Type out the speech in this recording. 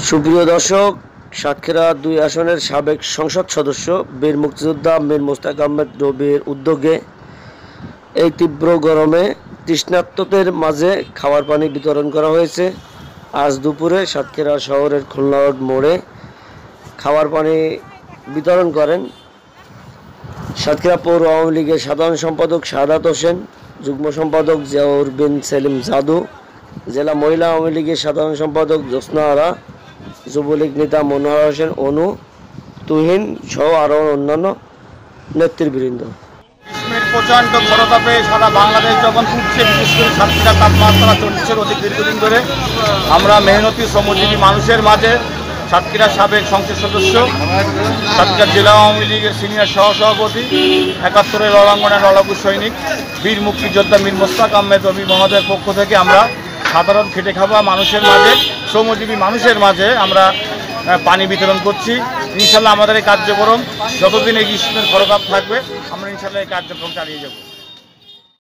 সুপ্রিয় দর্শক, সাতক্ষীরা ২ আসনের সাবেক সংসদ সদস্য বীর মুক্তিযোদ্ধা মীর মোস্তাক আহমেদ রবির উদ্যোগে এই তীব্র গরমে তৃষ্ণার্তদের মাঝে খাবার পানি বিতরণ করা হয়েছে। আজ দুপুরে সাতক্ষীরা শহরের খুলনা রোড মোড়ে খাবার পানি বিতরণ করেন সাতক্ষীরা পৌর আওয়ামী লীগের সাধারণ সম্পাদক শাহাদাত হোসেন, যুগ্ম সম্পাদক জিয়াউর বিন সেলিম জাদু, জেলা মহিলা আওয়ামী লীগের সাধারণ সম্পাদক জ্যোৎস্না আরা, যুবলীগ নেতা মনোহর হোসেন অনু, তুহিন সহ আরও অন্যান্য নেতৃবৃন্দ। প্রচণ্ড খরতাপে সারা বাংলাদেশ যখন উঠছে, বিশেষ করে সাতক্ষীরা তাপমাত্রা 40-এর অধিক দীর্ঘদিন ধরে আমরা মেহনতি শ্রমজীবী মানুষের মাঝে সাতক্ষীরার সাবেক সংসদ সদস্য, সাতক্ষীরা জেলা আওয়ামী লীগের সিনিয়র সহসভাপতি, ৭১-এর রণাঙ্গনের লড়াকু সৈনিক বীর মুক্তিযোদ্ধা মীর মোস্তাক আহমেদ রবি মহোদয়ের পক্ষ থেকে আমরা সাধারণ খেটে খাওয়া মানুষের মাঝে, শ্রমজীবী মানুষের মাঝে আমরা পানি বিতরণ করছি। ইনশাল্লাহ আমাদের এই কার্যক্রম যতদিন এই গ্রীষ্মের খরতাপ থাকবে আমরা ইনশাল্লাহ এই কার্যক্রম চালিয়ে যাব।